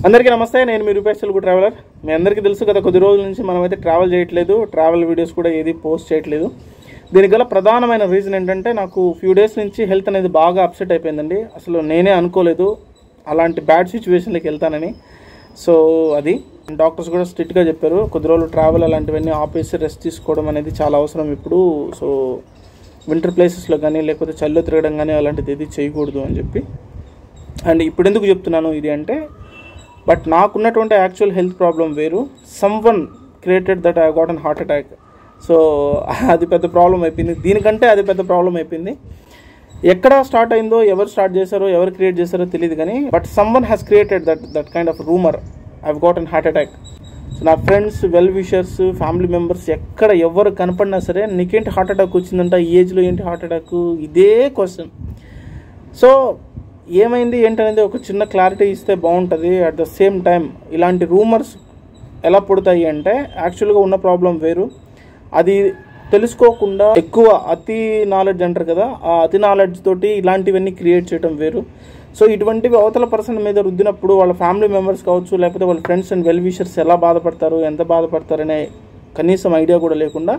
అందరికీ నమస్తే. నేను మీ రూపేష్ తెలుగు ట్రావెలర్. మీ అందరికీ తెలుసు కదా, కొద్ది రోజుల నుంచి మనమైతే ట్రావెల్ చేయట్లేదు, ట్రావెల్ వీడియోస్ కూడా ఏది పోస్ట్ చేయట్లేదు. దీనికి గల ప్రధానమైన రీజన్ ఏంటంటే, నాకు ఫ్యూ డేస్ నుంచి హెల్త్ అనేది బాగా అప్సెట్ అయిపోయిందండి. అసలు నేనే అనుకోలేదు అలాంటి బ్యాడ్ సిచ్యువేషన్లోకి వెళ్తానని. సో అది డాక్టర్స్ కూడా స్ట్రిక్ట్గా చెప్పారు, కొద్ది రోజులు ట్రావెల్ అలాంటివన్నీ ఆపేసి రెస్ట్ తీసుకోవడం అనేది చాలా అవసరం ఇప్పుడు. సో వింటర్ ప్లేసెస్లో కానీ లేకపోతే చలిలో తిరగడం కానీ అలాంటిది ఏది చేయకూడదు అని చెప్పి. అండ్ ఇప్పుడు ఎందుకు చెప్తున్నాను ఇది అంటే, బట్ నాకున్నటువంటి యాక్చువల్ హెల్త్ ప్రాబ్లం వేరు. Someone created that I got an heart attack. So అది పెద్ద ప్రాబ్లం అయిపోయింది, దీనికంటే అది పెద్ద ప్రాబ్లం అయిపోయింది. ఎక్కడ స్టార్ట్ అయిందో, ఎవరు స్టార్ట్ చేశారో, ఎవరు క్రియేట్ చేశారో తెలియదు కానీ, but someone has created that kind of rumour I got an heart attack. So నా friends, well wishers, family members ఎక్కడ ఎవరు కనపడినా సరే, నీకేంటి హార్ట్ అటాక్ వచ్చిందంట, ఈ ఏజ్లో ఏంటి హార్ట్ అటాక్, ఇదే క్వశ్చన్. సో ఏమైంది ఏంటనేది ఒక చిన్న క్లారిటీ ఇస్తే బాగుంటుంది. అట్ ద సేమ్ టైం ఇలాంటి రూమర్స్ ఎలా పుడతాయి అంటే, యాక్చువల్గా ఉన్న ప్రాబ్లం వేరు, అది తెలుసుకోకుండా ఎక్కువ అతి నాలెడ్జ్ అంటారు కదా, ఆ అతి నాలెడ్జ్ తోటి ఇలాంటివన్నీ క్రియేట్ చేయడం వేరు. సో ఇటువంటివి అవతల పర్సన్ మీద రుద్దినప్పుడు వాళ్ళ ఫ్యామిలీ మెంబర్స్ కావచ్చు, లేకపోతే వాళ్ళ ఫ్రెండ్స్ అండ్ వెల్ విషర్స్ ఎలా బాధపడతారు, ఎంత బాధపడతారనే కనీసం ఐడియా కూడా లేకుండా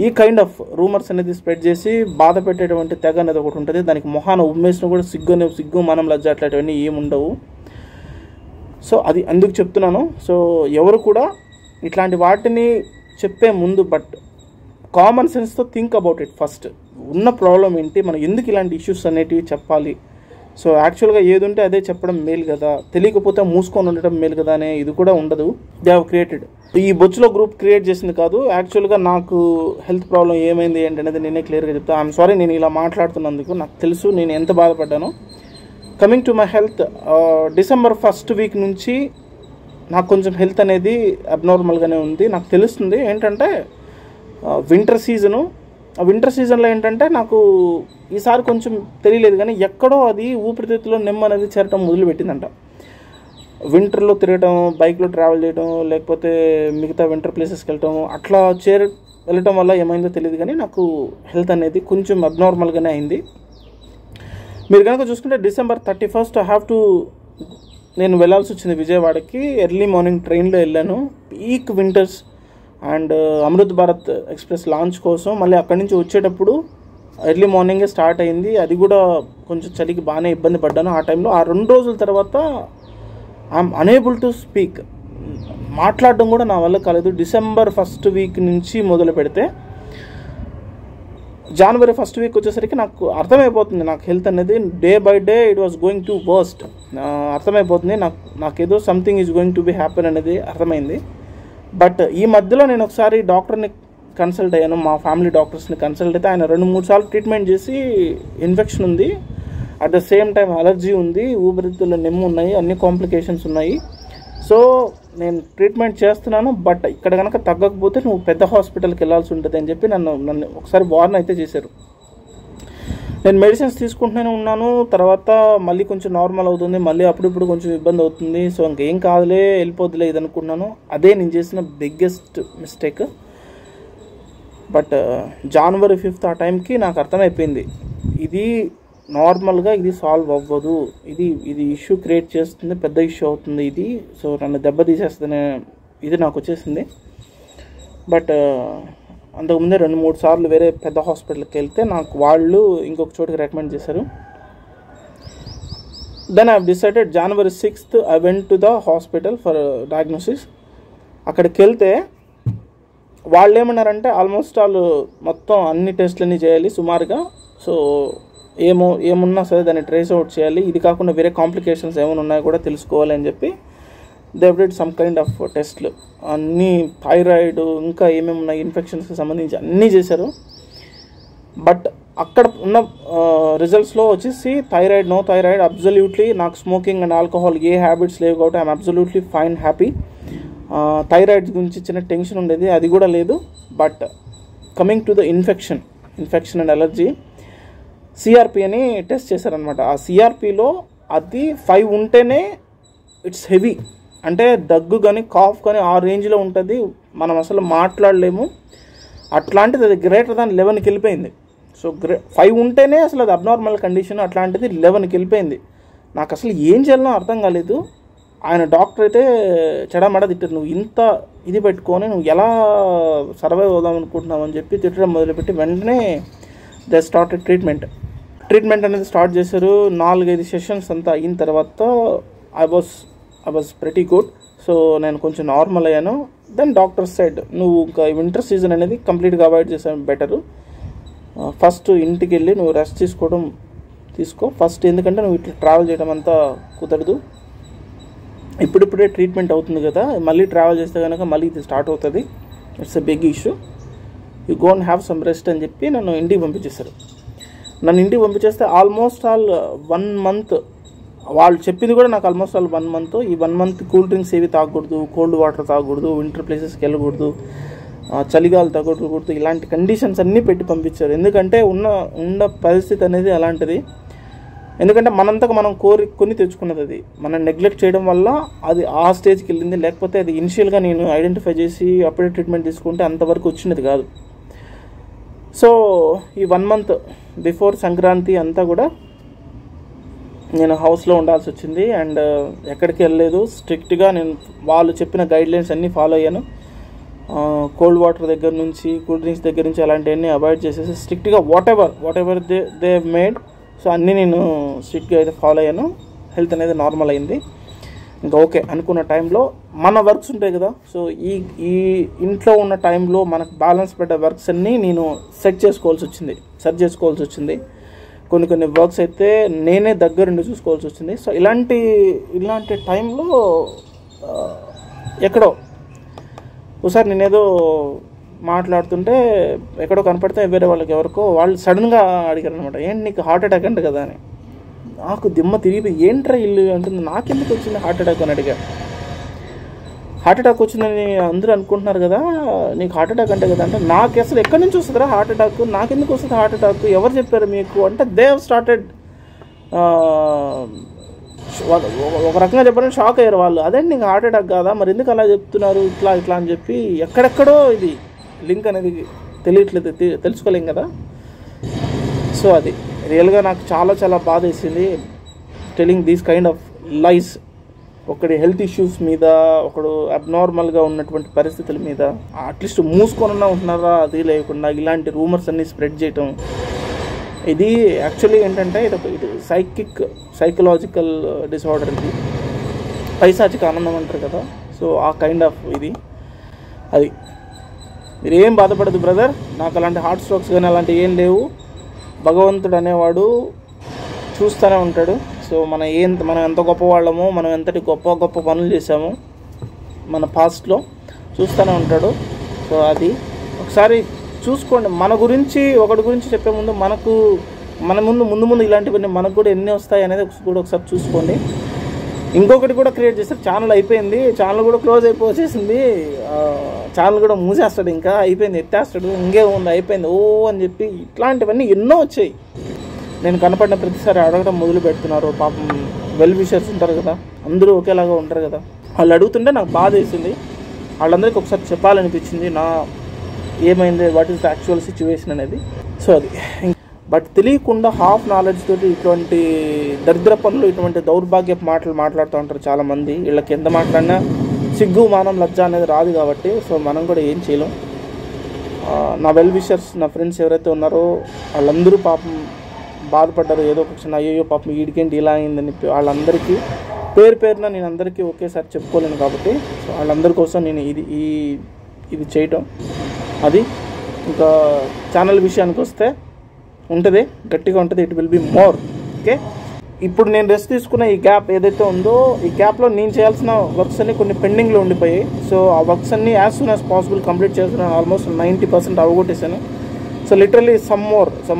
ఈ కైండ్ ఆఫ్ రూమర్స్ అనేది స్ప్రెడ్ చేసి బాధ పెట్టేటువంటి తెగ అనేది ఒకటి ఉంటుంది. దానికి మొహాన ఉమ్మేసిన కూడా సిగ్గు మనం లజ్జ అట్లాంటివన్నీ ఏముండవు. సో అది అందుకు చెప్తున్నాను. సో ఎవరు కూడా ఇట్లాంటి వాటిని చెప్పే ముందు బట్ కామన్ సెన్స్తో థింక్ అబౌట్ ఇట్ ఫస్ట్. ఉన్న ప్రాబ్లం ఏంటి, మనం ఎందుకు ఇలాంటి ఇష్యూస్ అనేటివి చెప్పాలి. సో యాక్చువల్గా ఏది ఉంటే అదే చెప్పడం మేలు కదా, తెలియకపోతే మూసుకొని ఉండటం మేలు కదా అనే ఇది కూడా ఉండదు. దే హ్యావ్ క్రియేటెడ్, ఈ బొచ్చులో గ్రూప్ క్రియేట్ చేసింది కాదు. యాక్చువల్గా నాకు హెల్త్ ప్రాబ్లం ఏమైంది ఏంటనేది నేనే క్లియర్గా చెప్తాను. ఐఎమ్ సారీ నేను ఇలా మాట్లాడుతున్నందుకు, నాకు తెలుసు నేను ఎంత బాధపడ్డాను. Coming to my health, December first week నుంచి నాకు కొంచెం హెల్త్ అనేది అబ్నార్మల్గానే ఉంది. నాకు తెలుస్తుంది ఏంటంటే వింటర్ సీజను. ఆ వింటర్ సీజన్లో ఏంటంటే నాకు ఈసారి కొంచెం తెలియలేదు కానీ ఎక్కడో అది ఊపిరితిత్తులో నెమ్మ అనేది చేరటం మొదలుపెట్టిందంట. వింటర్లో తిరగటం, బైక్లో ట్రావెల్ చేయడం, లేకపోతే మిగతా వింటర్ ప్లేసెస్కి వెళ్ళటం, అట్లా వెళ్ళటం వల్ల ఏమైందో తెలియదు కానీ నాకు హెల్త్ అనేది కొంచెం అబ్నార్మల్గానే అయింది. మీరు కనుక చూసుకుంటే డిసెంబర్ 31 నేను వెళ్ళాల్సి వచ్చింది విజయవాడకి. ఎర్లీ మార్నింగ్ ట్రైన్లో వెళ్ళాను, peak winters and Amrit Bharat express launch కోసం. మళ్ళీ అక్కడి నుంచి వచ్చేటప్పుడు ఎర్లీ మార్నింగే స్టార్ట్ అయింది, అది కూడా కొంచెం చలికి బాగానే ఇబ్బంది పడ్డాను ఆ టైంలో. ఆ 2 రోజుల తర్వాత ఐఎమ్ అనేబుల్ టు స్పీక్, మాట్లాడడం కూడా నా వల్ల కాలేదు. డిసెంబర్ ఫస్ట్ వీక్ నుంచి మొదలు పెడితే జనవరి ఫస్ట్ వీక్ వచ్చేసరికి నాకు అర్థమైపోతుంది, నాకు హెల్త్ అనేది day by day it was going to worst. అర్థమైపోతుంది నాకేదో something is going to be happen అనేది అర్థమైంది. బట్ ఈ మధ్యలో నేను ఒకసారి డాక్టర్ని కన్సల్ట్ అయ్యాను, మా ఫ్యామిలీ డాక్టర్స్ని కన్సల్ట్ అయితే ఆయన 2-3 సార్లు ట్రీట్మెంట్ చేసి ఇన్ఫెక్షన్ ఉంది, at the same time allergy ఉంది, ఊపిరితిత్తుల్లో నెమ్ము ఉన్నాయి, అన్ని కాంప్లికేషన్స్ ఉన్నాయి. సో నేను ట్రీట్మెంట్ చేస్తున్నాను, బట్ ఇక్కడ కనుక తగ్గకపోతే నువ్వు పెద్ద హాస్పిటల్కి వెళ్ళాల్సి ఉంటుంది అని చెప్పి నన్ను ఒకసారి వార్న్ అయితే చేశారు. నేను మెడిసిన్స్ తీసుకుంటూనే ఉన్నాను. తర్వాత మళ్ళీ కొంచెం నార్మల్ అవుతుంది, మళ్ళీ అప్పుడిప్పుడు కొంచెం ఇబ్బంది అవుతుంది. సో ఇంకేం కాదులే, వెళ్ళిపోద్దులే ఇది అనుకున్నాను. అదే నేను చేసిన బిగ్గెస్ట్ మిస్టేక్. బట్ జనవరి 5 ఆ టైంకి నాకు అర్థమైపోయింది, ఇది నార్మల్గా ఇది సాల్వ్ అవ్వదు, ఇది ఇష్యూ క్రియేట్ చేస్తుంది, పెద్ద ఇష్యూ అవుతుంది ఇది. సో నన్ను దెబ్బతీసేస్తుందనే ఇది నాకు వచ్చేసింది. బట్ అంతకుముందే 2-3 సార్లు వేరే పెద్ద హాస్పిటల్కి వెళ్తే నాకు వాళ్ళు ఇంకొక చోటుకి రికమెండ్ చేశారు. Then I decided January 6 I went to the hospital for diagnosis. అక్కడికి వెళ్తే వాళ్ళు ఏమన్నారంటే, ఆల్మోస్ట్ వాళ్ళు మొత్తం అన్ని టెస్ట్లన్నీ చేయాలి సుమారుగా. సో ఏమున్నా సరే దాన్ని ట్రేస్ అవుట్ చేయాలి, ఇది కాకుండా వేరే కాంప్లికేషన్స్ ఏమైనా ఉన్నాయో కూడా తెలుసుకోవాలి అని చెప్పి they did some kind of టెస్ట్లు, అన్నీ థైరాయిడ్ ఇంకా ఏమేమి ఉన్నాయి ఇన్ఫెక్షన్స్కి సంబంధించి అన్నీ చేశారు. బట్ అక్కడ ఉన్న రిజల్ట్స్లో వచ్చేసి నో థైరాయిడ్ అబ్జల్యూట్లీ. నాకు smoking and alcohol A habits లేవు కాబట్టి I'm absolutely fine, happy. Thyroid గురించి చిన్న టెన్షన్ ఉండేది, అది కూడా లేదు. But coming to the infection and allergy, CRP అని టెస్ట్ చేశారనమాట. ఆ సిఆర్పిలో అది 5 ఉంటేనే ఇట్స్ హెవీ, అంటే దగ్గు కానీ కాఫ్ కానీ ఆ రేంజ్లో ఉంటుంది, మనం అసలు మాట్లాడలేము. అట్లాంటిది అది గ్రేటర్ దాన్ 11కి వెళ్ళిపోయింది. సో 5 ఉంటేనే అసలు అది అబ్నార్మల్ కండిషన్, అట్లాంటిది 11కి వెళ్ళిపోయింది. నాకు అసలు ఏం చేయాలనో అర్థం కాలేదు. ఆయన డాక్టర్ అయితే చెడమడ తిట్టారు, నువ్వు ఇంత ఇది పెట్టుకొని నువ్వు ఎలా సర్వైవ్ అవుదాం అనుకుంటున్నావు అని చెప్పి తిట్టడం మొదలుపెట్టి వెంటనే దే స్టార్టెడ్ ట్రీట్మెంట్ అనేది స్టార్ట్ చేశారు. 4-5 సెషన్స్ అంతా అయిన తర్వాత I was pretty good. So నేను కొంచెం నార్మల్ అయ్యాను. దెన్ డాక్టర్ సైడ్ నువ్వు ఇంకా వింటర్ సీజన్ అనేది కంప్లీట్గా అవాయిడ్ చేసాను బెటరు. ఫస్ట్ ఇంటికి వెళ్ళి నువ్వు రెస్ట్ తీసుకో ఫస్ట్, ఎందుకంటే నువ్వు ఇట్లా ట్రావెల్ చేయడం అంతా కుదరదు. ఇప్పుడిప్పుడే ట్రీట్మెంట్ అవుతుంది కదా, మళ్ళీ ట్రావెల్ చేస్తే కనుక మళ్ళీ ఇది స్టార్ట్ అవుతుంది. It's a big issue, you go and have some rest అని చెప్పి నన్ను ఇంటికి పంపించేశారు. పంపించేస్తే ఆల్మోస్ట్ ఆల్ 1 month, వాళ్ళు చెప్పింది కూడా నాకు ఆల్మోస్ట్ ఆల్ 1 month. ఈ 1 month కూల్ డ్రింక్స్ ఏవి తాగకూడదు, కోల్డ్ వాటర్ తాగకూడదు, వింటర్ ప్లేసెస్కి వెళ్ళకూడదు, చలిగాలు తాగకూడదు, ఇలాంటి కండిషన్స్ అన్నీ పెట్టి పంపించారు. ఎందుకంటే ఉన్న పరిస్థితి అనేది అలాంటిది. ఎందుకంటే మనంతకు మనం కొని తెచ్చుకున్నది, అది మనం నెగ్లెక్ట్ చేయడం వల్ల అది ఆ స్టేజ్కి వెళ్ళింది. లేకపోతే అది ఇనిషియల్గా నేను ఐడెంటిఫై చేసి అప్పుడే ట్రీట్మెంట్ తీసుకుంటే అంతవరకు వచ్చినది కాదు. సో ఈ 1 month బిఫోర్ సంక్రాంతి అంతా కూడా నేను హౌస్లో ఉండాల్సి వచ్చింది. అండ్ ఎక్కడికి వెళ్ళలేదు. స్ట్రిక్ట్గా నేను వాళ్ళు చెప్పిన గైడ్లైన్స్ అన్నీ ఫాలో అయ్యాను. కోల్డ్ వాటర్ దగ్గర నుంచి, కూల్ డ్రింక్స్ దగ్గర నుంచి అలాంటివన్నీ అవాయిడ్ చేసేసి స్ట్రిక్ట్గా what ever they made, so అన్నీ నేను స్ట్రిక్ట్గా అయితే ఫాలో అయ్యాను. హెల్త్ అనేది నార్మల్ అయింది. ఇంకా ఓకే అనుకున్న టైంలో మన వర్క్స్ ఉంటాయి కదా, సో ఈ ఇంట్లో ఉన్న టైంలో మనకు బ్యాలెన్స్ పెట్టే వర్క్స్ అన్నీ నేను సెట్ చేసుకోవాల్సి వచ్చింది. కొన్ని వర్క్స్ అయితే నేనే దగ్గరుండి చూసుకోవాల్సి వచ్చింది. సో ఇలాంటి టైంలో ఎక్కడో ఒకసారి నేనేదో మాట్లాడుతుంటే ఎక్కడో కనపడితే వేరే ఎవరికో వాళ్ళు సడన్గా అడిగారు అనమాట, ఏంటి నీకు హార్ట్ అటాక్ అంట కదా అని. నాకు దిమ్మ తిరిగి ఏంట్రా ఇల్లు అంటుంది, నాకెందుకు వచ్చింది హార్ట్ అటాక్ అని అడిగారు. హార్ట్ అటాక్ వచ్చిందని అందరూ అనుకుంటున్నారు కదా, నీకు హార్ట్ అటాక్ అంటే కదా అంటే, నాకు అసలు ఎక్కడి నుంచి వస్తుందిరా హార్ట్ అటాక్, నాకెందుకు వస్తుంది హార్ట్ అటాక్, ఎవరు చెప్పారు మీకు అంటే దే హ్యావ్ స్టార్టెడ్ ఒక రకంగా చెప్పాలని షాక్ అయ్యారు వాళ్ళు. అదేంటి నీకు హార్ట్ అటాక్ కాదా, మరి ఎందుకు అలా చెప్తున్నారు ఇట్లా అని చెప్పి ఎక్కడెక్కడో ఇది లింక్ అనేది తెలియట్లేదు, తెలుసుకోలేం కదా. సో అది రియల్గా నాకు చాలా చాలా బాధ వేసింది, టెలింగ్ దీస్ కైండ్ ఆఫ్ లైస్. ఒకటి హెల్త్ ఇష్యూస్ మీద, ఒకడు అబ్నార్మల్గా ఉన్నటువంటి పరిస్థితుల మీద అట్లీస్ట్ మూసుకొనన్నా ఉంటున్నారా అది లేకుండా ఇలాంటి రూమర్స్ అన్నీ స్ప్రెడ్ చేయటం. ఇది యాక్చువల్లీ ఏంటంటే ఇది సైకలాజికల్ డిసార్డర్, ఇది పైశాచిక ఆనందం అంటారు కదా. సో ఆ కైండ్ ఆఫ్ ఇది అది. మీరేం బాధపడదు బ్రదర్, నాకు అలాంటి హార్ట్ స్ట్రోక్స్ కానీ అలాంటివి ఏం లేవు. భగవంతుడు అనేవాడు చూస్తూనే ఉంటాడు. సో మనం ఎంత గొప్పవాళ్ళమో, మనం ఎంతటి గొప్ప పనులు చేసామో మన పాస్ట్లో చూస్తూనే ఉంటాడు. సో అది ఒకసారి చూసుకోండి. మన గురించి ఒకటి గురించి చెప్పే ముందు మన ముందు ఇలాంటివన్నీ మనకు కూడా ఎన్ని వస్తాయి అనేది ఒకసారి చూసుకోండి. ఇంకొకటి కూడా క్రియేట్ చేస్తారు, ఛానల్ అయిపోయింది, ఛానల్ కూడా క్లోజ్ అయిపోసేసింది, ఛానల్ కూడా మూసేస్తాడు, ఇంకా అయిపోయింది, ఎత్తేస్తాడు, ఇంకే ఉంది అయిపోయింది అని చెప్పి ఇట్లాంటివన్నీ ఎన్నో వచ్చాయి. నేను కనపడిన ప్రతిసారి అడగడం మొదలు పెడుతున్నారు. పాపం వెల్ విషర్స్ ఉంటారు కదా, అందరూ ఒకేలాగా ఉంటారు కదా, వాళ్ళు అడుగుతుంటే నాకు బాధ వేసింది. వాళ్ళందరికీ ఒకసారి చెప్పాలనిపించింది ఏమైంది, what is the actual situation అనేది. సో అది బట్ తెలియకుండా హాఫ్ నాలెడ్జ్ తోటి ఇటువంటి దరిద్ర పనులు, ఇటువంటి దౌర్భాగ్యపు మాటలు మాట్లాడుతూ ఉంటారు చాలామంది. వీళ్ళకి ఎంత మాట్లాడినా సిగ్గు, మానం, లజ్జ అనేది రాదు కాబట్టి సో మనం కూడా ఏం చేయలేం. నా వెల్ విషర్స్, నా ఫ్రెండ్స్ ఎవరైతే ఉన్నారో వాళ్ళందరూ పాపం బాధపడ్డారు. ఏదో ఒక క్షణం అయ్యో పాపం వీడికేంటి ఇలా అయిందని వాళ్ళందరికీ పేరున నేను అందరికీ ఒకేసారి చెప్పుకోలేను కాబట్టి సో వాళ్ళందరి కోసం నేను ఇది చేయటం. అది ఇంకా ఛానల్ విషయానికి వస్తే ఉంటుంది, గట్టిగా ఉంటుంది, it will be more okay. ఇప్పుడు నేను రెస్ట్ తీసుకున్న ఈ గ్యాప్ ఏదైతే ఉందో, ఈ గ్యాప్లో నేను చేయాల్సిన వర్క్స్ అన్ని కొన్ని పెండింగ్లో ఉండిపోయాయి. సో ఆ వర్క్స్ అన్ని as soon as possible complete చేస్తున్నాను. ఆల్మోస్ట్ 90% అవగొట్టేసాను. So literally some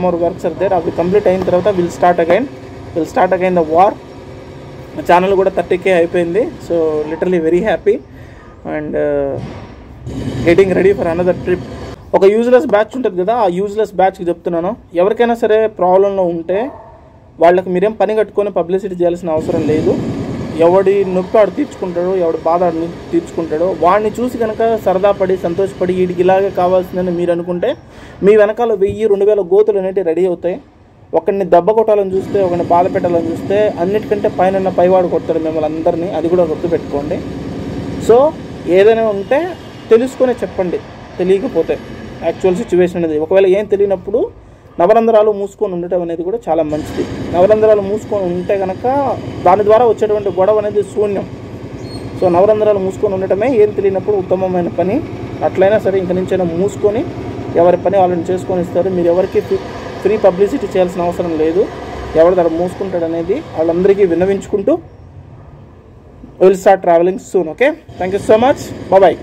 more works are there. అవి కంప్లీట్ అయిన తర్వాత will start again the war. Channel కూడా 30K అయిపోయింది. So literally very happy and getting ready for another trip. ఒక useless batch ఉంటుంది కదా, ఆ యూజ్లెస్ బ్యాచ్కి చెప్తున్నాను, ఎవరికైనా సరే ప్రాబ్లంలో ఉంటే వాళ్ళకి మీరేం పని కట్టుకొని పబ్లిసిటీ చేయాల్సిన అవసరం లేదు. ఎవడి నొప్పి ఆడు తీర్చుకుంటాడో, ఎవడి బాధ ఆడు తీర్చుకుంటాడో, వాడిని చూసి కనుక సరదా పడి సంతోషపడి వీడికి ఇలాగే కావాల్సిందని మీరు అనుకుంటే మీ వెనకాల 1000-2000 గోతులు అనేవి రెడీ అవుతాయి. ఒకరిని దెబ్బ కొట్టాలని చూస్తే, ఒకరిని బాధ పెట్టాలని చూస్తే అన్నిటికంటే పైవాడు కొడతాడు మిమ్మల్ని అందరినీ. అది కూడా గుర్తుపెట్టుకోండి. సో ఏదైనా ఉంటే తెలుసుకొని చెప్పండి, తెలియకపోతే యాక్చువల్ సిచ్యువేషన్ అనేది. ఒకవేళ ఏం తెలియనప్పుడు నవరంధ్రాలు మూసుకొని ఉండటం అనేది కూడా చాలా మంచిది. నవరంధ్రాలు మూసుకొని ఉంటే కనుక దాని ద్వారా వచ్చేటువంటి గొడవ అనేది శూన్యం. సో నవరంధ్రాలు మూసుకొని ఉండటమే ఏం తెలియనప్పుడు ఉత్తమమైన పని. అట్లయినా సరే ఇంక నుంచైనా మూసుకొని ఎవరి పని వాళ్ళని చేసుకొని ఇస్తారు. మీరు ఎవరికి ఫ్రీ పబ్లిసిటీ చేయాల్సిన అవసరం లేదు. ఎవరి దగ్గర మూసుకుంటాడు అనేది వాళ్ళందరికీ విన్నవించుకుంటూ will start travelling soon. Okay, thank you so much. Bye.